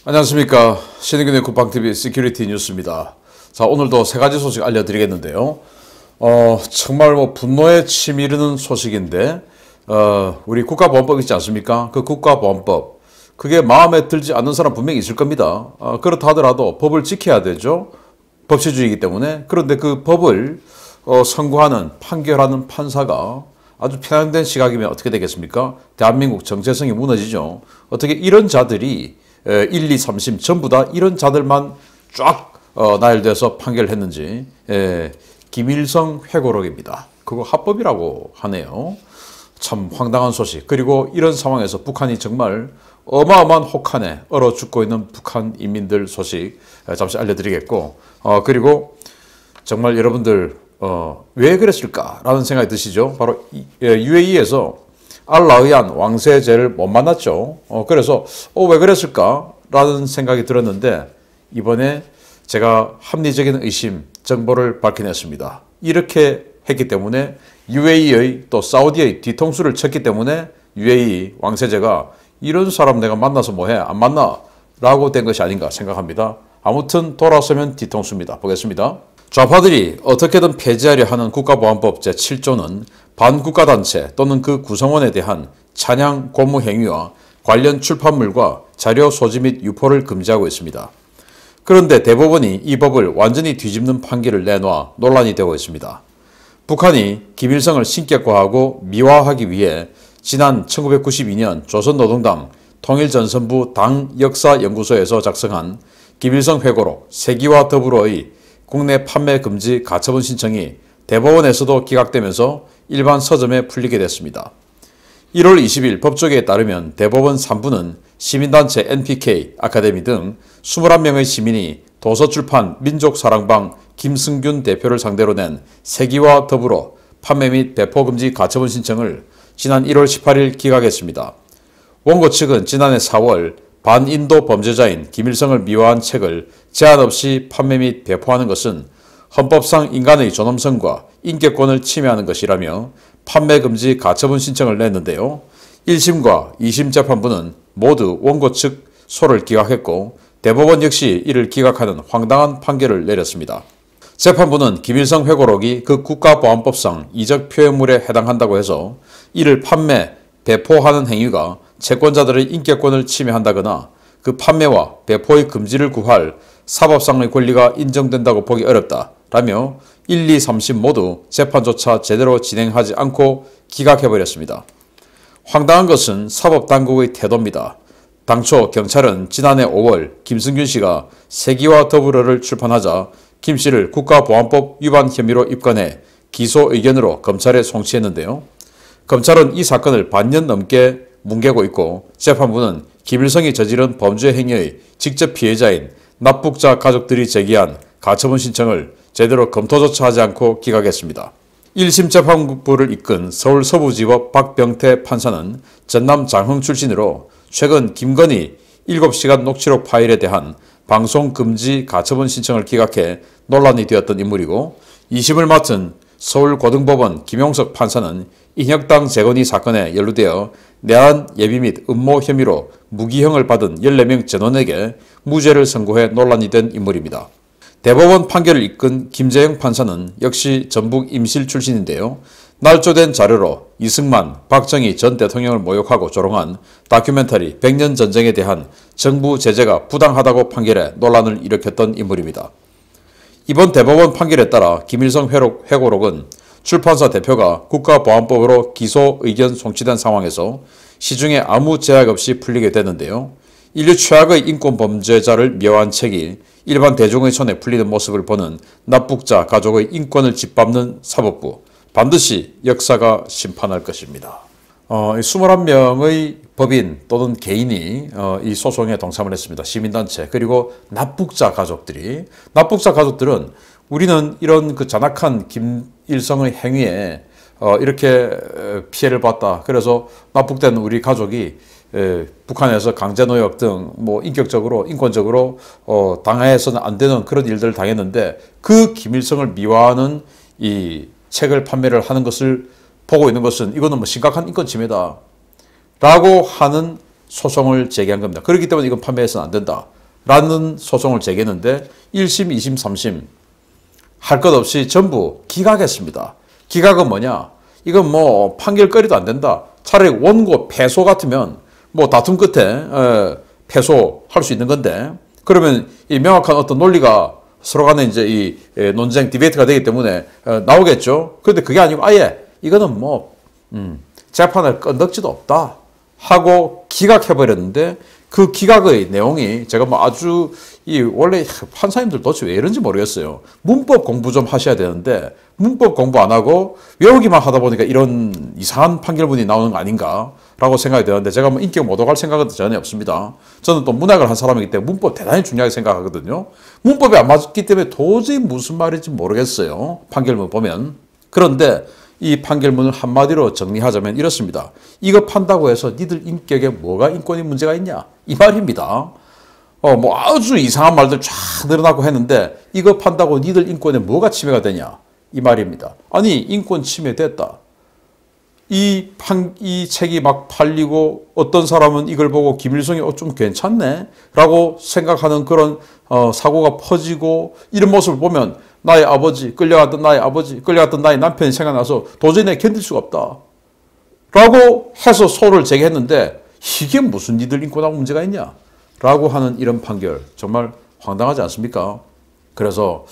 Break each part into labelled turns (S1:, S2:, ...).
S1: 안녕하십니까. 신의균의 쿠팡TV 시큐리티 뉴스입니다. 자, 오늘도 세 가지 소식 알려드리겠는데요. 정말 분노에 치미르는 소식인데, 우리 국가보안법 있지 않습니까? 그 국가보안법. 그게 마음에 들지 않는 사람 분명히 있을 겁니다. 그렇다 하더라도 법을 지켜야 되죠. 법치주의이기 때문에. 그런데 그 법을 선고하는, 판결하는 판사가 아주 편향된 시각이면 어떻게 되겠습니까? 대한민국 정체성이 무너지죠. 어떻게 이런 자들이 1, 2, 3심 전부 다 이런 자들만 쫙 나열돼서 판결을 했는지. 김일성 회고록입니다. 그거 합법이라고 하네요. 참 황당한 소식. 그리고 이런 상황에서 북한이 정말 어마어마한 혹한에 얼어 죽고 있는 북한 인민들 소식 잠시 알려드리겠고, 그리고 정말 여러분들 왜 그랬을까라는 생각이 드시죠? 바로 UAE에서 알라의안 왕세제를 못 만났죠. 그래서 왜 그랬을까라는 생각이 들었는데, 이번에 제가 합리적인 의심, 정보를 밝혀냈습니다. 이렇게 했기 때문에 UAE의 또 사우디의 뒤통수를 쳤기 때문에 UAE 왕세제가 이런 사람 내가 만나서 뭐해? 안 만나? 라고 된 것이 아닌가 생각합니다. 아무튼 돌아서면 뒤통수입니다. 보겠습니다. 좌파들이 어떻게든 폐지하려 하는 국가보안법 제7조는 반국가단체 또는 그 구성원에 대한 찬양, 고무 행위와 관련 출판물과 자료 소지 및 유포를 금지하고 있습니다. 그런데 대법원이 이 법을 완전히 뒤집는 판결을 내놔 논란이 되고 있습니다. 북한이 김일성을 신격화하고 미화하기 위해 지난 1992년 조선노동당 통일전선부 당역사연구소에서 작성한 김일성 회고록 세기와 더불어의 국내 판매 금지 가처분 신청이 대법원에서도 기각되면서 일반 서점에 풀리게 됐습니다. 1월 20일 법조계에 따르면 대법원 3부는 시민단체 NPK, 아카데미 등 21명의 시민이 도서출판 민족사랑방 김승균 대표를 상대로 낸 세기와 더불어 판매 및 배포 금지 가처분 신청을 지난 1월 18일 기각했습니다. 원고 측은 지난해 4월 반인도 범죄자인 김일성을 미화한 책을 제한 없이 판매 및 배포하는 것은 헌법상 인간의 존엄성과 인격권을 침해하는 것이라며 판매 금지 가처분 신청을 냈는데요. 1심과 2심 재판부는 모두 원고 측 소를 기각했고, 대법원 역시 이를 기각하는 황당한 판결을 내렸습니다. 재판부는 김일성 회고록이 그 국가보안법상 이적 표현물에 해당한다고 해서 이를 판매, 배포하는 행위가 채권자들의 인격권을 침해한다거나 그 판매와 배포의 금지를 구할 사법상의 권리가 인정된다고 보기 어렵다라며 1, 2, 3심 모두 재판조차 제대로 진행하지 않고 기각해버렸습니다. 황당한 것은 사법당국의 태도입니다. 당초 경찰은 지난해 5월 김승균 씨가 세기와 더불어를 출판하자 김 씨를 국가보안법 위반 혐의로 입건해 기소 의견으로 검찰에 송치했는데요. 검찰은 이 사건을 반년 넘게 뭉개고 있고, 재판부는 김일성이 저지른 범죄 행위의 직접 피해자인 납북자 가족들이 제기한 가처분 신청을 제대로 검토조차 하지 않고 기각했습니다. 1심 재판부를 이끈 서울 서부지법 박병태 판사는 전남 장흥 출신으로 최근 김건희 7시간 녹취록 파일에 대한 방송 금지 가처분 신청을 기각해 논란이 되었던 인물이고, 2심을 맡은 서울고등법원 김용석 판사는 인혁당 재건이 사건에 연루되어 내란 예비 및 음모 혐의로 무기형을 받은 14명 전원에게 무죄를 선고해 논란이 된 인물입니다. 대법원 판결을 이끈 김재영 판사는 역시 전북 임실 출신인데요. 날조된 자료로 이승만, 박정희 전 대통령을 모욕하고 조롱한 다큐멘터리 100년 전쟁에 대한 정부 제재가 부당하다고 판결해 논란을 일으켰던 인물입니다. 이번 대법원 판결에 따라 김일성 회고록은 출판사 대표가 국가보안법으로 기소 의견 송치된 상황에서 시중에 아무 제약 없이 풀리게 되는데요. 인류 최악의 인권범죄자를 묘한 책이 일반 대중의 손에 풀리는 모습을 보는 납북자 가족의 인권을 짓밟는 사법부, 반드시 역사가 심판할 것입니다. 21명의 법인 또는 개인이 이 소송에 동참을 했습니다. 시민단체, 그리고 납북자 가족들이. 납북자 가족들은 우리는 이런 그 잔악한 김일성의 행위에 이렇게 피해를 봤다. 그래서 납북된 우리 가족이 북한에서 강제노역 등 인격적으로, 인권적으로 당해서는 안 되는 그런 일들을 당했는데, 그 김일성을 미화하는 이 책을 판매를 하는 것을 보고 있는 것은 이거는 심각한 인권 침해다 라고 하는 소송을 제기한 겁니다. 그렇기 때문에 이건 판매해서는 안 된다라는 소송을 제기했는데 1심, 2심, 3심 할 것 없이 전부 기각했습니다. 기각은 뭐냐? 이건 뭐 판결거리도 안 된다. 차라리 원고 패소 같으면 뭐 다툼 끝에 패소할 수 있는 건데, 그러면 이 명확한 어떤 논리가 서로 간에 이제 이 논쟁, 디베이트가 되기 때문에 나오겠죠. 그런데 그게 아니고 아예 이거는 뭐 재판을 끝넣지도 없다 하고 기각해버렸는데, 그 기각의 내용이 제가 뭐 아주 원래 판사님들 도대체 왜 이런지 모르겠어요. 문법 공부 좀 하셔야 되는데 문법 공부 안 하고 외우기만 하다 보니까 이런 이상한 판결문이 나오는 거 아닌가라고 생각이 되는데, 제가 뭐 인격 모독할 생각은 전혀 없습니다. 저는 또 문학을 한 사람이기 때문에 문법 대단히 중요하게 생각하거든요. 문법이 안 맞기 때문에 도저히 무슨 말인지 모르겠어요. 판결문 보면. 그런데 이 판결문을 한마디로 정리하자면 이렇습니다. 이거 판다고 해서 니들 인격에 뭐가 인권이 문제가 있냐? 이 말입니다. 뭐 아주 이상한 말들 쫙 늘어나고 했는데 이거 판다고 니들 인권에 뭐가 침해가 되냐? 이 말입니다. 아니, 인권 침해됐다. 이 책이 막 팔리고 어떤 사람은 이걸 보고 김일성이 좀 괜찮네? 라고 생각하는 그런 사고가 퍼지고, 이런 모습을 보면 나의 아버지, 끌려갔던 나의 아버지, 끌려갔던 나의 남편이 생각나서 도저히 내가 견딜 수가 없다 라고 해서 소를 제기했는데, 이게 무슨 니들 인권하고 문제가 있냐? 라고 하는 이런 판결, 정말 황당하지 않습니까? 그래서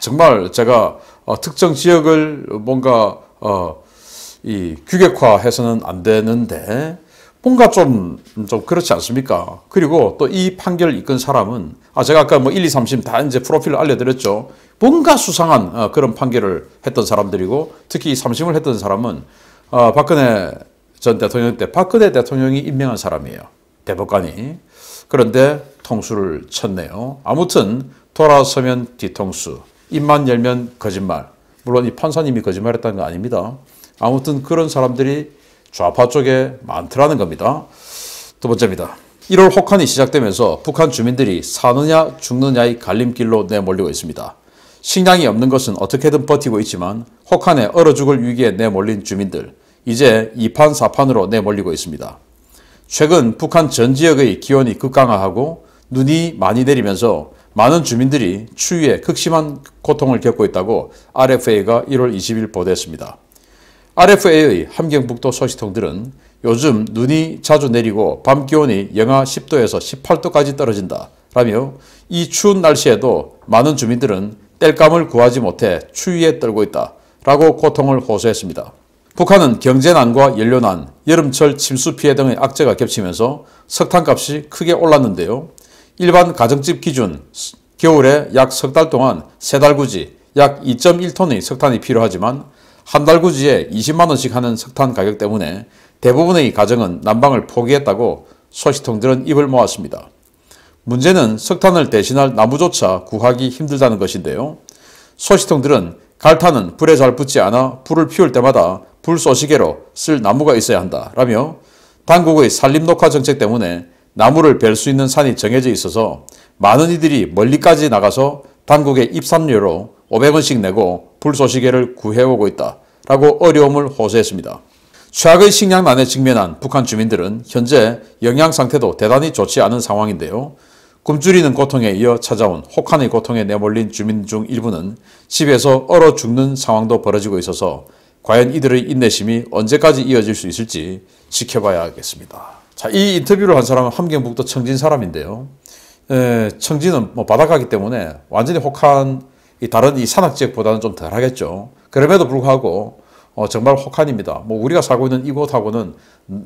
S1: 정말 제가 특정 지역을 뭔가 이 규격화해서는 안 되는데 뭔가 좀 그렇지 않습니까? 그리고 또 이 판결을 이끈 사람은 제가 아까 뭐 1, 2, 3심 다 이제 프로필을 알려드렸죠. 뭔가 수상한 그런 판결을 했던 사람들이고, 특히 3심을 했던 사람은 박근혜 전 대통령 때 박근혜 대통령이 임명한 사람이에요. 대법관이. 그런데 통수를 쳤네요. 아무튼 돌아서면 뒤통수, 입만 열면 거짓말. 물론 이 판사님이 거짓말했다는 거 아닙니다. 아무튼 그런 사람들이 좌파 쪽에 많더라는 겁니다. 두 번째입니다. 1월 혹한이 시작되면서 북한 주민들이 사느냐 죽느냐의 갈림길로 내몰리고 있습니다. 식량이 없는 것은 어떻게든 버티고 있지만 혹한에 얼어 죽을 위기에 내몰린 주민들, 이제 2판 4판으로 내몰리고 있습니다. 최근 북한 전 지역의 기온이 극강하고 눈이 많이 내리면서 많은 주민들이 추위에 극심한 고통을 겪고 있다고 RFA가 1월 20일 보도했습니다. RFA의 함경북도 소식통들은 요즘 눈이 자주 내리고 밤 기온이 영하 10도에서 18도까지 떨어진다 라며 이 추운 날씨에도 많은 주민들은 땔감을 구하지 못해 추위에 떨고 있다 라고 고통을 호소했습니다. 북한은 경제난과 연료난, 여름철 침수 피해 등의 악재가 겹치면서 석탄값이 크게 올랐는데요. 일반 가정집 기준 겨울에 약 석 달 동안 3달 구지 약 2.1톤의 석탄이 필요하지만 한 달 구지에 20만 원씩 하는 석탄 가격 때문에 대부분의 가정은 난방을 포기했다고 소식통들은 입을 모았습니다. 문제는 석탄을 대신할 나무조차 구하기 힘들다는 것인데요. 소식통들은 갈탄은 불에 잘 붙지 않아 불을 피울 때마다 불쏘시개로 쓸 나무가 있어야 한다 라며 당국의 산림녹화 정책 때문에 나무를 벨 수 있는 산이 정해져 있어서 많은 이들이 멀리까지 나가서 당국의 입산료로 500원씩 내고 불쏘시개를 구해오고 있다 라고 어려움을 호소했습니다. 최악의 식량난에 직면한 북한 주민들은 현재 영양 상태도 대단히 좋지 않은 상황인데요. 굶주리는 고통에 이어 찾아온 혹한의 고통에 내몰린 주민 중 일부는 집에서 얼어 죽는 상황도 벌어지고 있어서 과연 이들의 인내심이 언제까지 이어질 수 있을지 지켜봐야겠습니다. 자, 이 인터뷰를 한 사람은 함경북도 청진 사람인데요. 청진은 뭐 바닷가이기 때문에 완전히 혹한 다른 이 산악 지역보다는 좀 덜하겠죠. 그럼에도 불구하고 정말 혹한입니다. 뭐 우리가 살고 있는 이곳하고는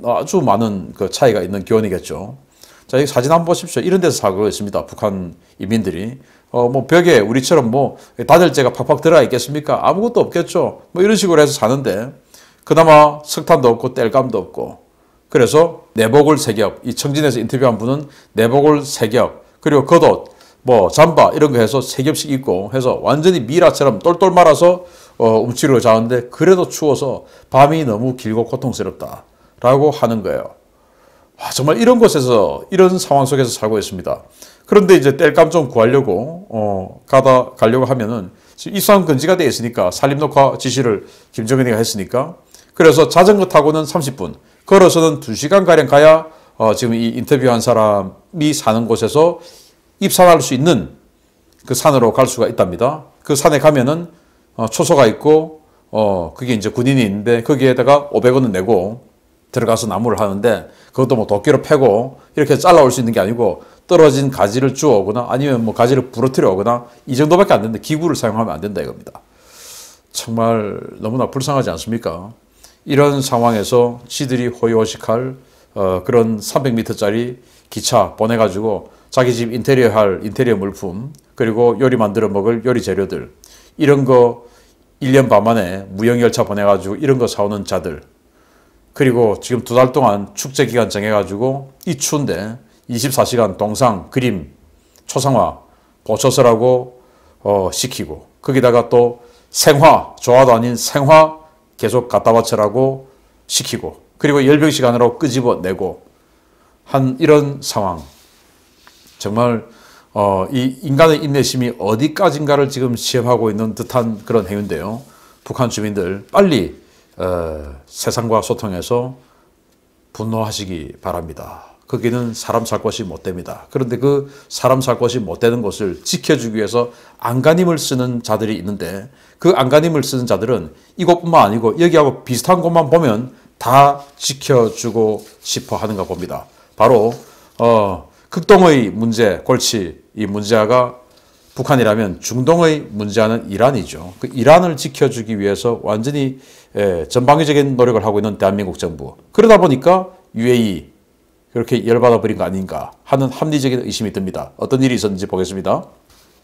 S1: 아주 많은 그 차이가 있는 기온이겠죠. 자, 이 사진 한번 보십시오. 이런 데서 살고 있습니다. 북한 이민들이. 뭐 벽에 우리처럼 뭐 다절제가 팍팍 들어가 있겠습니까? 아무것도 없겠죠. 뭐 이런 식으로 해서 사는데 그나마 석탄도 없고 땔감도 없고, 그래서 내복을 3겹, 이 청진에서 인터뷰한 분은 내복을 3겹, 그리고 겉옷, 뭐 잠바 이런 거 해서 3겹씩 입고 해서 완전히 미라처럼 똘똘 말아서 움츠리고 자는데, 그래도 추워서 밤이 너무 길고 고통스럽다 라고 하는 거예요. 정말 이런 곳에서, 이런 상황 속에서 살고 있습니다. 그런데 이제 땔감 좀 구하려고 가려고 하면은 입산 금지가 되어 있으니까, 산림녹화 지시를 김정은이가 했으니까, 그래서 자전거 타고는 30분, 걸어서는 2시간가량 가야 지금 이 인터뷰한 사람이 사는 곳에서 입산할 수 있는 그 산으로 갈 수가 있답니다. 그 산에 가면은 초소가 있고 그게 이제 군인이 있는데 거기에다가 500원을 내고 들어가서 나무를 하는데 그것도 뭐 도끼로 패고 이렇게 잘라올 수 있는 게 아니고 떨어진 가지를 주워 오거나 아니면 뭐 가지를 부러뜨려 오거나 이 정도밖에 안 된다. 기구를 사용하면 안 된다 이겁니다. 정말 너무나 불쌍하지 않습니까? 이런 상황에서 지들이 호의호식할 그런 300m짜리 기차 보내가지고 자기 집 인테리어 할 인테리어 물품 그리고 요리 만들어 먹을 요리 재료들 이런 거 1년 반 만에 무형열차 보내가지고 이런 거 사오는 자들 그리고 지금 2달 동안 축제 기간 정해가지고 이 추운데 24시간 동상, 그림, 초상화, 보초서라고 시키고 거기다가 또 생화, 조화도 아닌 생화 계속 갖다 바치라고 시키고 그리고 열병시간으로 끄집어내고 한 이런 상황 정말 이 인간의 인내심이 어디까지인가를 지금 시험하고 있는 듯한 그런 행위인데요. 북한 주민들 빨리 세상과 소통해서 분노하시기 바랍니다. 거기는 사람 살 곳이 못 됩니다. 그런데 그 사람 살 곳이 못 되는 곳을 지켜주기 위해서 안간힘을 쓰는 자들이 있는데 그 안간힘을 쓰는 자들은 이곳뿐만 아니고 여기하고 비슷한 곳만 보면 다 지켜주고 싶어 하는가 봅니다. 바로 극동의 문제, 골치 이 문제가 북한이라면 중동의 문제와는 이란이죠. 그 이란을 지켜주기 위해서 완전히 전방위적인 노력을 하고 있는 대한민국 정부. 그러다 보니까 UAE 그렇게 열받아 버린 거 아닌가 하는 합리적인 의심이 듭니다. 어떤 일이 있었는지 보겠습니다.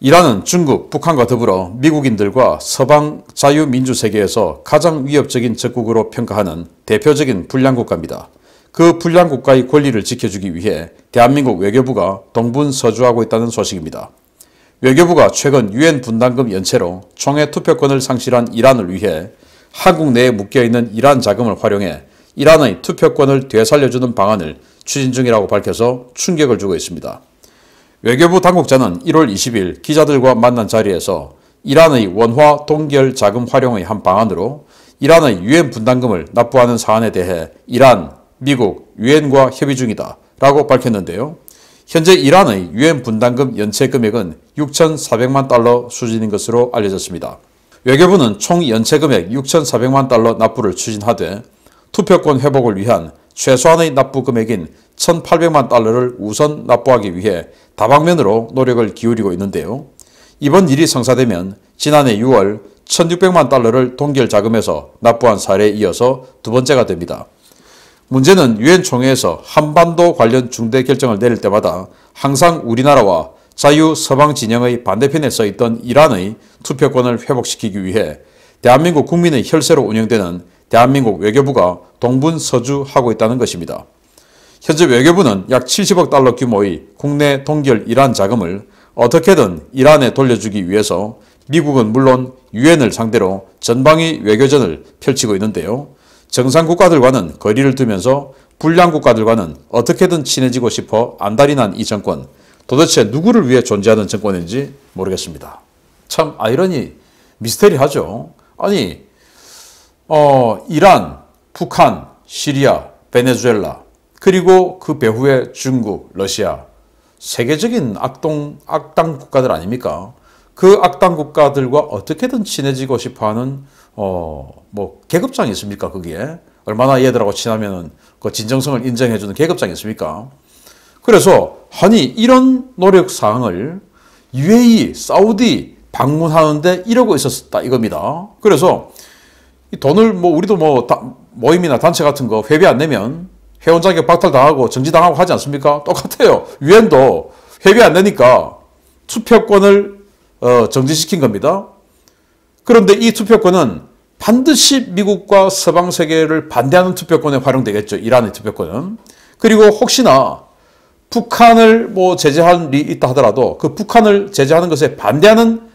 S1: 이란은 중국, 북한과 더불어 미국인들과 서방 자유민주 세계에서 가장 위협적인 적국으로 평가하는 대표적인 불량국가입니다. 그 불량국가의 권리를 지켜주기 위해 대한민국 외교부가 동분서주하고 있다는 소식입니다. 외교부가 최근 유엔 분담금 연체로 총회 투표권을 상실한 이란을 위해 한국 내에 묶여있는 이란 자금을 활용해 이란의 투표권을 되살려주는 방안을 추진 중이라고 밝혀서 충격을 주고 있습니다. 외교부 당국자는 1월 20일 기자들과 만난 자리에서 이란의 원화 동결 자금 활용의 한 방안으로 이란의 유엔 분담금을 납부하는 사안에 대해 이란, 미국, 유엔과 협의 중이다 라고 밝혔는데요. 현재 이란의 유엔 분담금 연체 금액은 6,400만 달러 수준인 것으로 알려졌습니다. 외교부는 총 연체 금액 6,400만 달러 납부를 추진하되 투표권 회복을 위한 최소한의 납부 금액인 1,800만 달러를 우선 납부하기 위해 다방면으로 노력을 기울이고 있는데요. 이번 일이 성사되면 지난해 6월 1,600만 달러를 동결 자금에서 납부한 사례에 이어서 두 번째가 됩니다. 문제는 유엔 총회에서 한반도 관련 중대 결정을 내릴 때마다 항상 우리나라와 자유 서방 진영의 반대편에 서 있던 이란의 투표권을 회복시키기 위해 대한민국 국민의 혈세로 운영되는 대한민국 외교부가 동분서주하고 있다는 것입니다. 현재 외교부는 약 70억 달러 규모의 국내 동결 이란 자금을 어떻게든 이란에 돌려주기 위해서 미국은 물론 유엔을 상대로 전방위 외교전을 펼치고 있는데요. 정상 국가들과는 거리를 두면서 불량 국가들과는 어떻게든 친해지고 싶어 안달이 난 이 정권, 도대체 누구를 위해 존재하는 정권인지 모르겠습니다. 참 아이러니 미스테리하죠. 아니 이란, 북한, 시리아, 베네수엘라 그리고 그 배후에 중국, 러시아 세계적인 악당 국가들 아닙니까? 그 악당 국가들과 어떻게든 친해지고 싶어하는 뭐 계급장이 있습니까? 거기에 얼마나 얘들하고 친하면은 그 진정성을 인정해주는 계급장이 있습니까? 그래서 아니 이런 노력 사항을 UAE, 사우디 방문하는데 이러고 있었다 이겁니다. 그래서 이 돈을 뭐 우리도 뭐 모임이나 단체 같은 거 회비 안 내면 회원 자격 박탈당하고 정지당하고 하지 않습니까? 똑같아요. 유엔도 회비 안 내니까 투표권을 정지시킨 겁니다. 그런데 이 투표권은 반드시 미국과 서방 세계를 반대하는 투표권에 활용되겠죠. 이란의 투표권은. 그리고 혹시나 북한을 뭐 제재할 일이 있다 하더라도 그 북한을 제재하는 것에 반대하는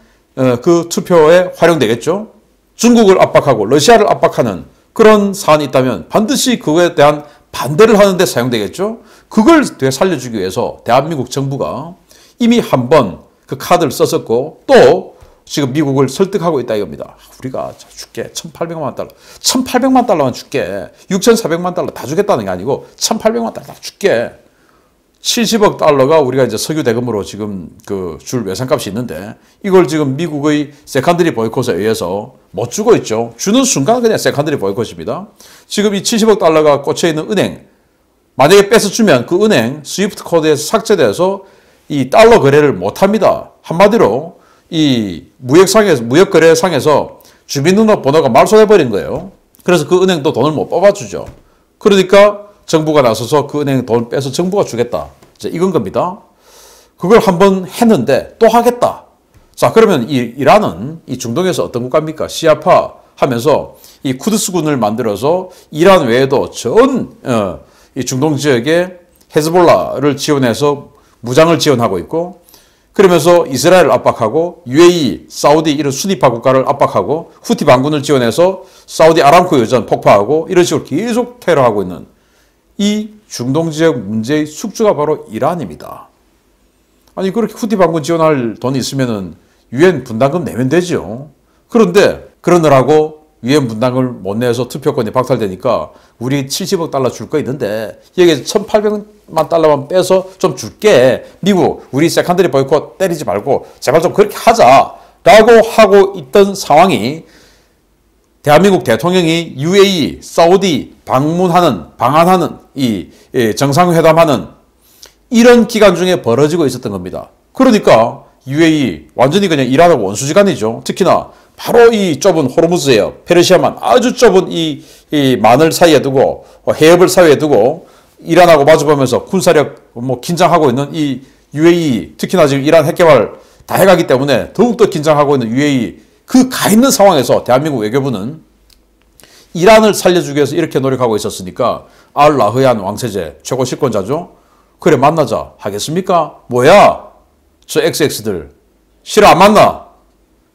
S1: 그 투표에 활용되겠죠. 중국을 압박하고 러시아를 압박하는 그런 사안이 있다면 반드시 그거에 대한 반대를 하는 데 사용되겠죠. 그걸 되살려주기 위해서 대한민국 정부가 이미 한 번 그 카드를 썼었고 또 지금 미국을 설득하고 있다 이겁니다. 우리가 줄게. 1,800만 달러. 1,800만 달러만 줄게. 6,400만 달러 다 주겠다는 게 아니고 1,800만 달러 다 줄게. 70억 달러가 우리가 이제 석유 대금으로 지금 그 줄 외상값이 있는데 이걸 지금 미국의 세컨더리 보이콧에 의해서 못 주고 있죠. 주는 순간 그냥 세컨더리 보이콧입니다. 지금 이 70억 달러가 꽂혀 있는 은행 만약에 뺏어 주면 그 은행 스위프트 코드에서 삭제돼서 이 달러 거래를 못 합니다. 한마디로 이 무역 거래상에서 주민등록번호가 말소돼 버린 거예요. 그래서 그 은행도 돈을 못 뽑아주죠. 그러니까 정부가 나서서 그 은행 돈 빼서 정부가 주겠다. 이제 이건 겁니다. 그걸 한번 했는데 또 하겠다. 자, 그러면 이란은 이 중동에서 어떤 국가입니까? 시아파 하면서 이 쿠드스군을 만들어서 이란 외에도 이 중동 지역에 헤즈볼라를 지원해서 무장을 지원하고 있고 그러면서 이스라엘을 압박하고 UAE, 사우디 이런 순위파 국가를 압박하고 후티 반군을 지원해서 사우디 아람코 여전 폭파하고 이런 식으로 계속 테러하고 있는 이 중동 지역 문제의 숙주가 바로 이란입니다. 아니 그렇게 후티 반군 지원할 돈이 있으면은 유엔 분담금 내면 되죠. 그런데 그러느라고 유엔 분담금을 못 내서 투표권이 박탈되니까 우리 70억 달러 줄 거 있는데 여기에서 1,800만 달러만 빼서 좀 줄게. 미국 우리 세컨더리 보이콧 때리지 말고 제발 좀 그렇게 하자라고 하고 있던 상황이 대한민국 대통령이 UAE, 사우디 방한하는 이 정상회담하는 이런 기간 중에 벌어지고 있었던 겁니다. 그러니까 UAE 완전히 그냥 이란하고 원수지간이죠. 특히나 바로 이 좁은 호르무즈해협, 페르시아만 아주 좁은 이 만을 사이에 두고 해협을 사이에 두고 이란하고 마주보면서 군사력 긴장하고 있는 이 UAE, 특히나 지금 이란 핵개발 다 해가기 때문에 더욱더 긴장하고 있는 UAE 그 가 있는 상황에서 대한민국 외교부는 이란을 살려주기 위해서 이렇게 노력하고 있었으니까 알 라흐얀 왕세제 최고 실권자죠. 그래 만나자 하겠습니까? 뭐야? 저 XX들 싫어 안 만나?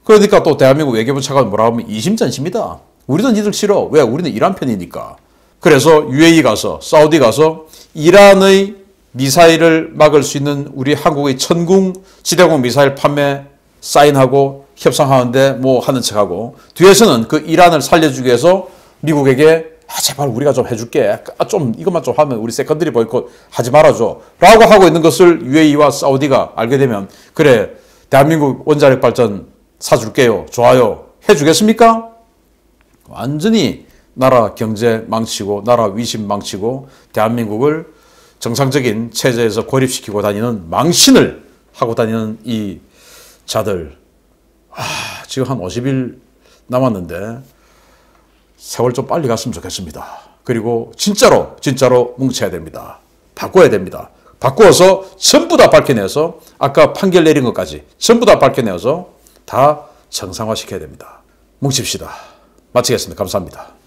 S1: 그러니까 또 대한민국 외교부 차관 뭐라고 하면 이심전심이다. 우리는 니들 싫어. 왜? 우리는 이란 편이니까. 그래서 UAE 가서 사우디 가서 이란의 미사일을 막을 수 있는 우리 한국의 천궁 지대공 미사일 판매 사인하고 협상하는데 뭐 하는 척하고 뒤에서는 그 이란을 살려주기 위해서 미국에게 제발 우리가 좀 해줄게. 좀 이것만 좀 하면 우리 세컨더리 보이콧 하지 말아줘. 라고 하고 있는 것을 UAE와 사우디가 알게 되면 그래 대한민국 원자력 발전 사줄게요. 좋아요. 해주겠습니까? 완전히 나라 경제 망치고 나라 위신 망치고 대한민국을 정상적인 체제에서 고립시키고 다니는 망신을 하고 다니는 이 자들 지금 한 50일 남았는데 세월 좀 빨리 갔으면 좋겠습니다. 그리고 진짜로 뭉쳐야 됩니다. 바꿔야 됩니다. 바꾸어서 전부 다 밝혀내서 아까 판결 내린 것까지 전부 다 밝혀내서 다 정상화시켜야 됩니다. 뭉칩시다. 마치겠습니다. 감사합니다.